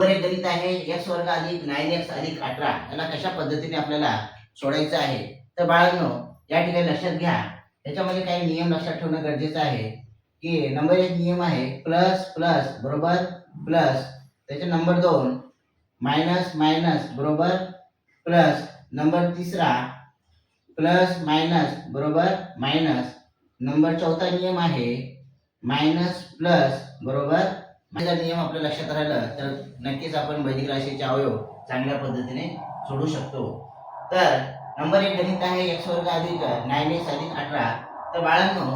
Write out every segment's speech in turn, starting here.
एक गणित आहे x वर्ग अधिक 9x अधिक 18 याला कशा पद्धतीने आपल्याला सोडायचं आहे. तर बाळांनो, या ठिकाणी लक्षात घ्या, त्याच्यामध्ये काही नियम लक्षात ठेवणं गरजेचं आहे. की नंबर 1 नियम आहे प्लस प्लस बरोबर प्लस. त्याच्या नंबर 2 मायनस मायनस बरोबर प्लस. नंबर 3 प्लस मायनस बरोबर मायनस. नंबर 4 नियम आहे मायनस प्लस बरोबर. माझा नियम आपल्या लक्षात राहिलं तर नक्कीच आपण वैदिक राशीचे अवयव चांगल्या पद्धतीने सोडू शकतो. तर नंबर 1 गणित आहे x वर्ग अधिक 9x अधिक 18. तर बाळांनो,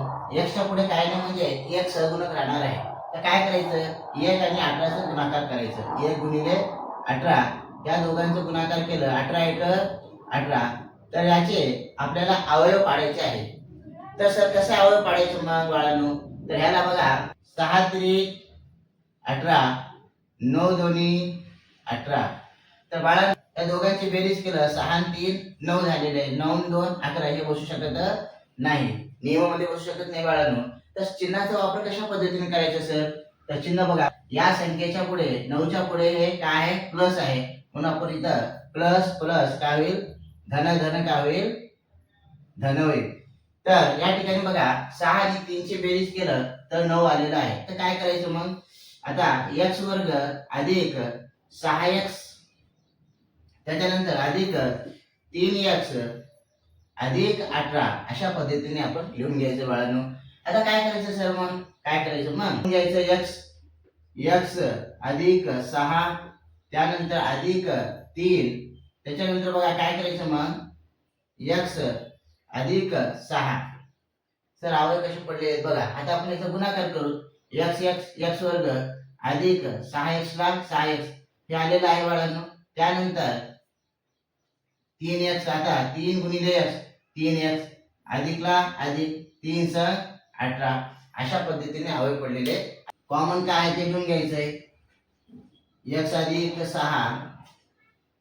x च्या पुढे काय नाही म्हणजे एक सहगुणक राहणार आहे. तर काय करायचं, 1 आणि 18 चा गुणाकार करायचं. 1 गुणिले 18 या दोघांचं गुणाकार केलं 18 1 18. तर याचे आपल्याला अवयव पाडायचे आहेत. तर सर कसे अवयव पाडायचे मग बाळांनो, तर ह्याला बघा 6 त्रिक 18 9 दोन्ही 18. तर बाळा या दोघांची बेरीज केलं 6 आणि 3 9 झालेले आहे. 9 2 11 हे बसू शकत नाही, नियमामध्ये बसू शकत नाही बाळांनो. तर चिन्हाचा वापर कशा पद्धतीने करायचा सर, तर चिन्ह बघा, या संख्येच्या पुढे 9 च्या पुढे हे काय आहे प्लस आहे, म्हणून आपण इथं प्लस प्लस काय होईल धन धन काय होईल धन होईल. तर या ठिकाणी बघा 6 आणि 3 ची बेरीज केलं तर 9 आलेलं आहे. तर काय करायचं मग, आता x वर्ग अधिक 6x त्याच्यानंतर अधिक 3x अधिक 18 अशा पद्धतीने आपण लिहून घ्यायचं बाळांनो. आता काय करायचं सर, मग काय करायचं, मग घ्यायचं x अधिक 6 त्यानंतर अधिक 3 त्याच्यानंतर बघा काय करायचं मग x अधिक 6. सर अवयव कसे पडले आहेत बघा. आता आपण याचा गुणाकार करू. x वर्ग अधिक 6x ला 6x हे आलेलं आहे बाळांनो. त्यानंतर 3x, आता 3 गुणिले x 3x अधिक ला अधिक 3 स 18 अशा पद्धतीने अवयव पडलेले. कॉमन काय आहे ते घेऊन घ्यायचंय. x अधिक 6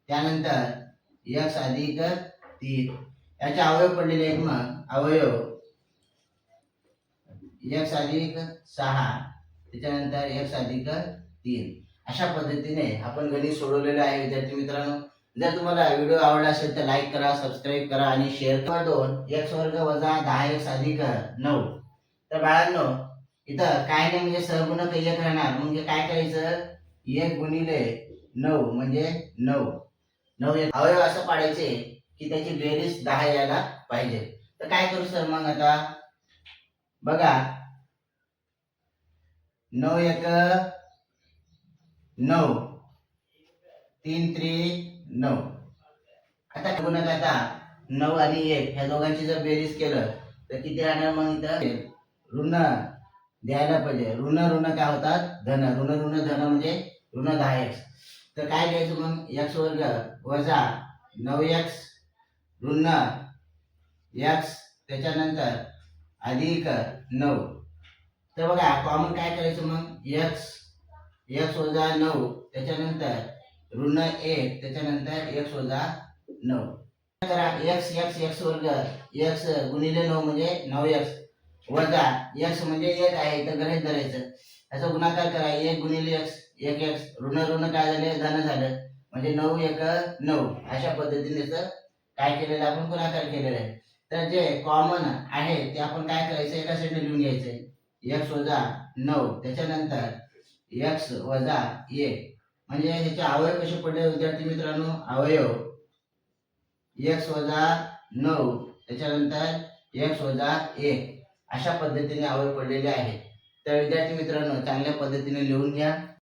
त्यानंतर x अधिक 3 याचे अवयव पडलेले आहेत. मग अवयव x अधिक 6 त्याच्यानंतर x अधिक 3 अशा पद्धतीने आपण गणित सोडवलेलं आहे विद्यार्थी मित्रांनो. जर तुम्हाला व्हिडिओ आवडला असेल तर लाईक करा, सबस्क्राईब करा आणि शेअर करा. 2 x वर्ग वजा 10x अधिक 9. तर बाळांनो, इथं काय नाही म्हणजे सहगुणक 1 राहणार. म्हणजे काय करायचं, 1 गुणिले 9 म्हणजे 9 9 अवयव असं पाडायचे की त्याची बेरीज 10 यायला पाहिजे. तर काय करू सर मग, आता बघा 9 1 9 3 3 9. आता गुणक, आता 9 आणि 1 ह्या दोघांची जर बेरीज केलं तर किती राहणार, मग इथं ऋण द्यायला पाहिजे. ऋण ऋण काय होतात धन, ऋण ऋण धन म्हणजे ऋण 10x. तर काय घ्यायचं मग, x वर्ग वजा 9x ऋण x त्याच्यानंतर अधिक 9. तर बघा कॉमन काय करायचं मग, x वजा 9 त्याच्यानंतर ऋण 1 त्याच्यानंतर x वजा 9 करा. x वर्ग x गुणिले 9 म्हणजे 9x वजा x म्हणजे 1 आहे तर गणित धरायचं. याचा गुणाकार करा. 1 गुणिले x 1x ऋण ऋण काय झाले धन झालं म्हणजे 9 1 9 अशा पद्धतीने काय केलेलं आपण गुणाकार केलेला आहे. तर जे कॉमन आहे ते आपण काय करायचं, एका साईडने लिहून घ्यायचंय. x वजा 9 त्याच्यानंतर x वजा 1 म्हणजे ह्याचे अवयव कसे पडले विद्यार्थी मित्रांनो, अवयव x वजा 9 त्याच्यानंतर x वजा 1 अशा पद्धतीने अवयव पडलेले आहेत. तर विद्यार्थी मित्रांनो चांगल्या पद्धतीने लिहून घ्या.